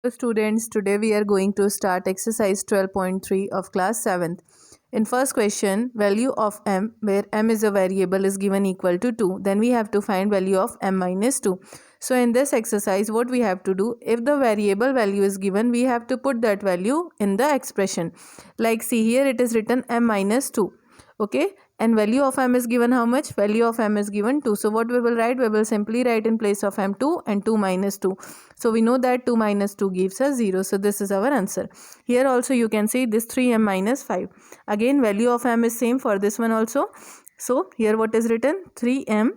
Students, today we are going to start exercise 12.3 of class 7th. In first question, value of m, where m is a variable, is given equal to 2. Then we have to find value of m minus 2. So in this exercise, what we have to do, if the variable value is given, we have to put that value in the expression. Like see here it is written m minus 2. Okay, and value of m is given how much? Value of m is given 2. So what we will write? We will simply write in place of m 2 and 2 minus 2. So we know that 2 minus 2 gives us 0. So this is our answer. Here also you can see this 3m minus 5. Again value of m is same for this one also. So here what is written? 3m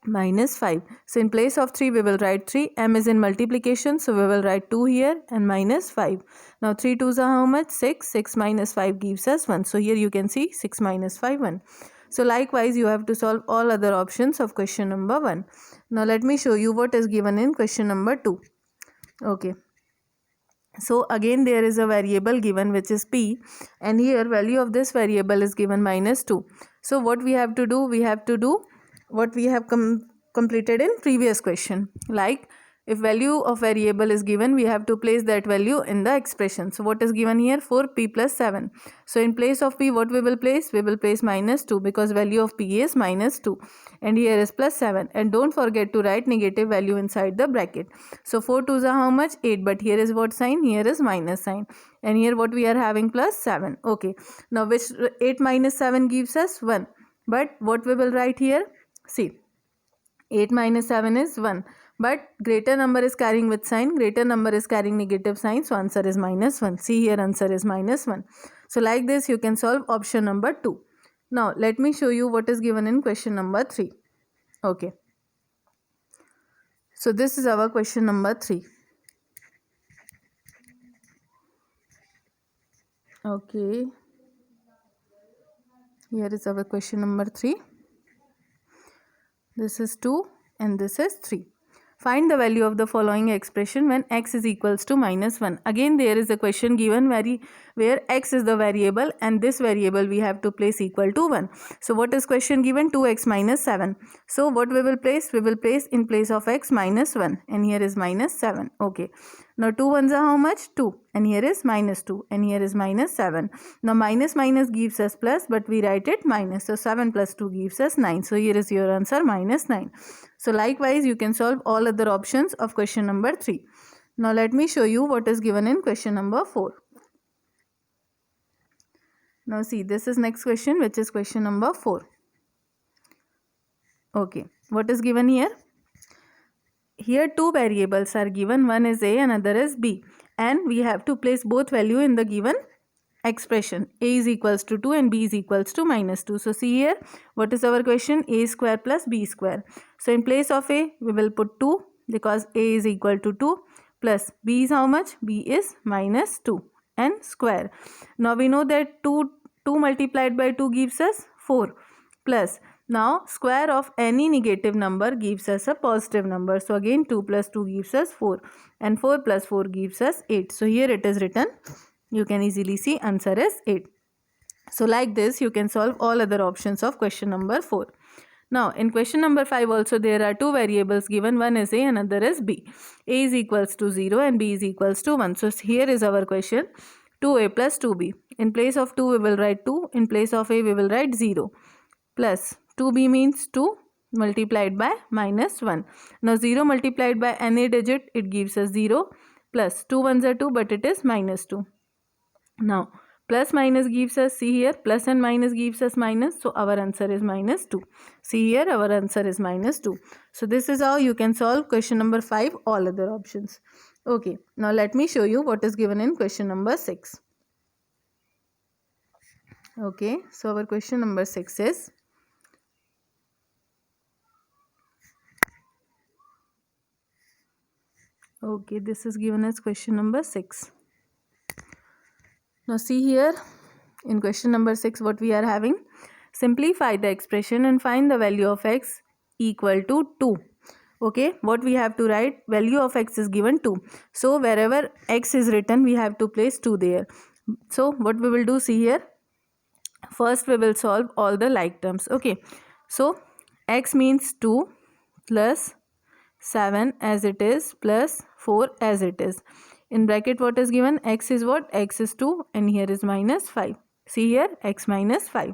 minus 5. So in place of 3 we will write 3. M is in multiplication, so we will write 2 here and minus 5. Now 3 2s are how much? 6. 6 minus 5 gives us 1. So here you can see 6 minus 5 1. So likewise you have to solve all other options of question number 1. Now let me show you what is given in question number 2. Okay. So again there is a variable given which is p, and here value of this variable is given minus 2. So what we have to do? We have to do what we have completed in previous question. Like if value of variable is given, we have to place that value in the expression. So what is given here? 4p plus 7. So in place of p what we will place? We will place minus 2 because value of p is minus 2. And here is plus 7. And don't forget to write negative value inside the bracket. So 4 2s are how much? 8. But here is what sign? Here is minus sign. And here what we are having? Plus 7. Okay. Now which 8 minus 7 gives us 1. But what we will write here? See. 8 minus 7 is 1. But greater number is carrying which sign? Greater number is carrying negative sign. So answer is minus 1. See here answer is minus 1. So like this you can solve option number 2. Now let me show you what is given in question number 3. Okay. So this is our question number 3. Okay. Here is our question number 3. This is 2 and this is 3. Find the value of the following expression when x is equals to minus 1. Again there is a question given where x is the variable and this variable we have to place equal to 1. So what is question given? 2x minus 7. So what we will place? We will place in place of x minus 1 and here is minus 7. Okay. Now 2 ones are how much? 2 and here is minus 2 and here is minus 7. Now minus minus gives us plus but we write it minus. So 7 plus 2 gives us 9. So here is your answer minus 9. So likewise you can solve all other options of question number 3. Now let me show you what is given in question number 4. Now see this is next question which is question number 4. Okay. What is given here? Here two variables are given. One is a and other is b. And we have to place both value in the given expression. A is equals to 2 and b is equals to minus 2. So see here what is our question? A square plus b square. So in place of a we will put 2 because a is equal to 2 plus b is how much? B is minus 2 and square. Now we know that 2 multiplied by 2 gives us 4 plus now square of any negative number gives us a positive number. So again 2 plus 2 gives us 4 and 4 plus 4 gives us 8. So here it is written. You can easily see answer is 8. So like this you can solve all other options of question number 4. Now in question number 5 also there are two variables given. One is a and another is b. A is equals to 0 and b is equals to 1. So here is our question. 2a plus 2b. In place of 2 we will write 2. In place of a we will write 0 plus 2b means 2 multiplied by minus 1. Now 0 multiplied by any digit it gives us 0 plus 2 ones are 2 but it is minus 2. Now plus minus gives us, see here plus and minus gives us minus. So our answer is minus 2. See here our answer is minus 2. So this is how you can solve question number 5 all other options. Okay. Now let me show you what is given in question number 6. Okay. So our question number 6 is okay, this is given as question number 6. Now see here in question number 6 what we are having. Simplify the expression and find the value of x equal to 2. Okay, what we have to write? Value of x is given 2. So wherever x is written we have to place 2 there. So what we will do, see here. First we will solve all the like terms. Okay, so x means 2 plus 7 as it is plus 4 as it is. In bracket what is given? X is what? X is 2 and here is minus 5. See here, x minus 5.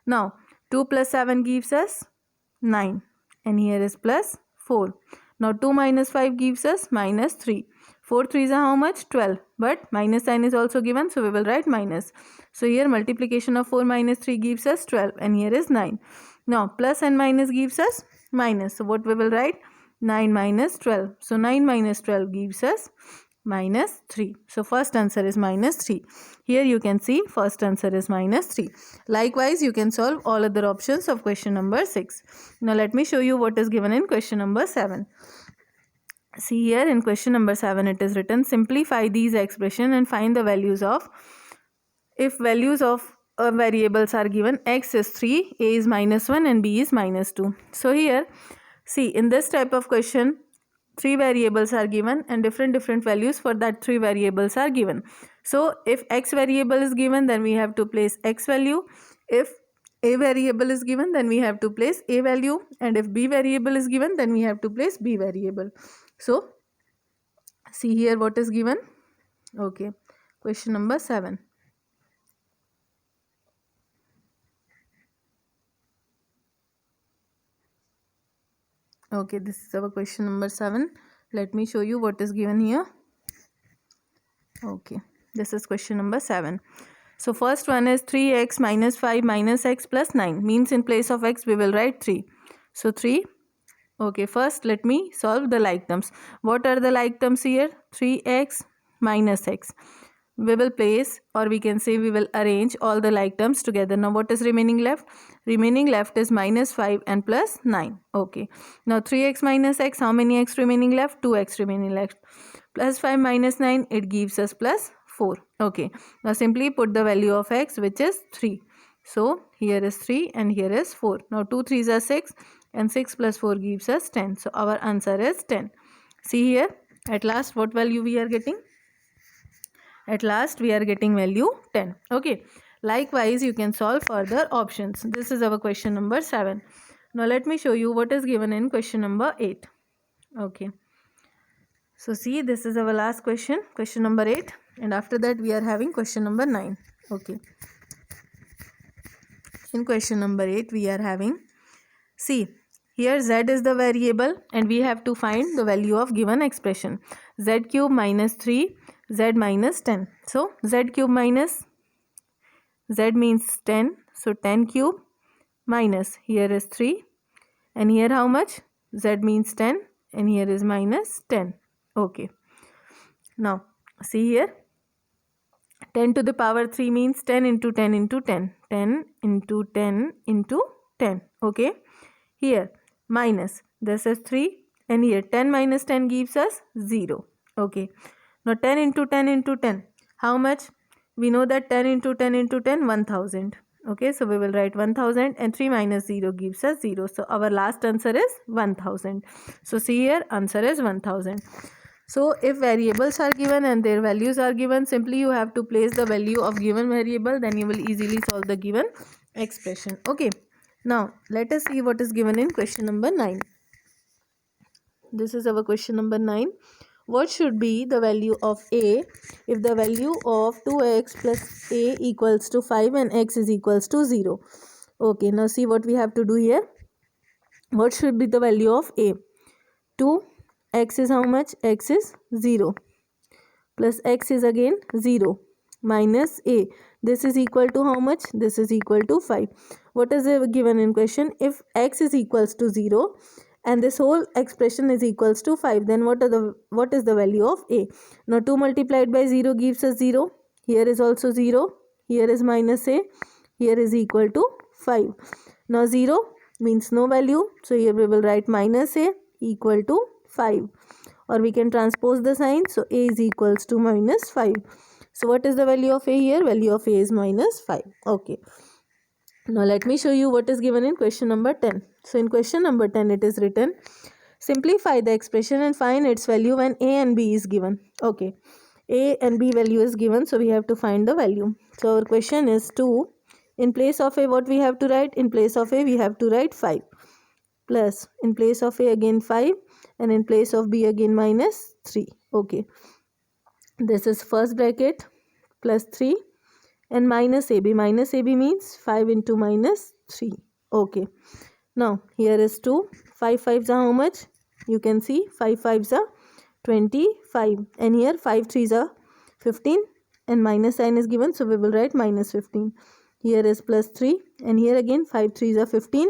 Now 2 plus 7 gives us 9 and here is plus 4. Now 2 minus 5 gives us minus 3. 4 3s are how much? 12. But minus sign is also given, so we will write minus. So here multiplication of 4 minus 3 gives us 12 and here is 9. Now plus and minus gives us minus. So what we will write? 9 minus 12. So 9 minus 12 gives us minus 3. So first answer is minus 3. Here you can see first answer is minus 3. Likewise, you can solve all other options of question number 6. Now let me show you what is given in question number 7. See here in question number 7 it is written, simplify these expression and find the values of, if values of variables are given, x is 3, a is minus 1 and b is minus 2. So here see in this type of question 3 variables are given and different values for that 3 variables are given. So if x variable is given, then we have to place x value. If a variable is given, then we have to place a value, and if b variable is given, then we have to place b variable. So see here what is given. Okay, question number 7. Okay, this is our question number 7. Let me show you what is given here. Okay, this is question number 7. So first one is 3x minus 5 minus x plus 9. Means in place of x we will write 3. So 3. Okay, first let me solve the like terms. What are the like terms here? 3x minus x. We will place, or we can say we will arrange all the like terms together. Now what is remaining left? Remaining left is minus 5 and plus 9. Okay. Now 3x minus x, how many x remaining left? 2x remaining left. Plus 5 minus 9, it gives us plus 4. Okay. Now simply put the value of x, which is 3. So here is 3 and here is 4. Now 2 3s are 6 and 6 plus 4 gives us 10. So our answer is 10. See here, at last what value we are getting? At last we are getting value 10. Okay. Likewise, you can solve further options. This is our question number 7. Now let me show you what is given in question number 8. Okay. So see, this is our last question, question number 8. And after that we are having question number 9. Okay. In question number 8 we are having, see, here z is the variable and we have to find the value of given expression. Z cube minus 3, z minus 10. So z cube minus, z means 10. So 10 cube minus, here is 3. And here how much? Z means 10 and here is minus 10. Okay. Now see here, 10 to the power 3 means 10 into 10 into 10. 10 into 10 into 10. Okay. Here minus, this is 3 and here 10 minus 10 gives us 0. Okay. Now 10 into 10 into 10. How much? We know that 10 into 10 into 10, 1000. Okay. So we will write 1000 and 3 minus 0 gives us 0. So our last answer is 1000. So see here, answer is 1000. So if variables are given and their values are given, simply you have to place the value of given variable, then you will easily solve the given expression. Okay. Now let us see what is given in question number 9. This is our question number 9. What should be the value of a if the value of 2x plus a equals to 5 and x is equals to 0? Okay, now see what we have to do here. What should be the value of a? 2, x is how much? X is 0 plus x is again 0 minus a. This is equal to how much? This is equal to 5. What is given in question? If x is equals to 0 and this whole expression is equals to 5, then what is the value of a? Now 2 multiplied by 0 gives us 0. Here is also 0. Here is minus a. Here is equal to 5. Now 0 means no value. So here we will write minus a equal to 5. Or we can transpose the sign. So a is equals to minus 5. So what is the value of a here? Value of a is minus 5. Okay. Now let me show you what is given in question number 10. So in question number 10 it is written, simplify the expression and find its value when a and b is given. Okay. A and b value is given, so we have to find the value. So our question is 2. In place of a, what we have to write? In place of a we have to write 5. Plus in place of a again 5 and in place of b again minus 3. Okay. This is first bracket plus 3 and minus AB. Minus AB means 5 into minus 3. Okay. Now here is 2. 5 5s are how much? You can see 5 5s are 25 and here 5 3s are 15 and minus sign is given, so we will write minus 15. Here is plus 3 and here again 5 3s are 15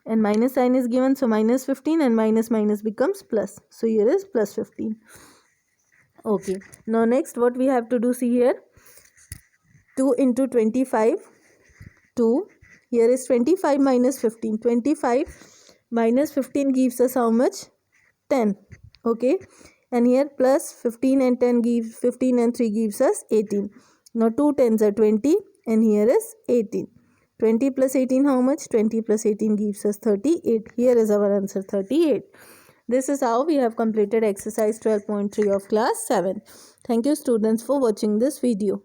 and minus sign is given, so minus 15 and minus minus becomes plus, so here is plus 15. Okay, now next what we have to do, see here, 2 into 25, 2. Here is 25 minus 15. 25 minus 15 gives us how much? 10. Okay, and here plus 15 and 10 gives 15 and 3 gives us 18. Now 2 tens are 20 and here is 18. 20 plus 18 how much? 20 plus 18 gives us 38. Here is our answer, 38. This is how we have completed exercise 12.3 of class 7. Thank you students for watching this video.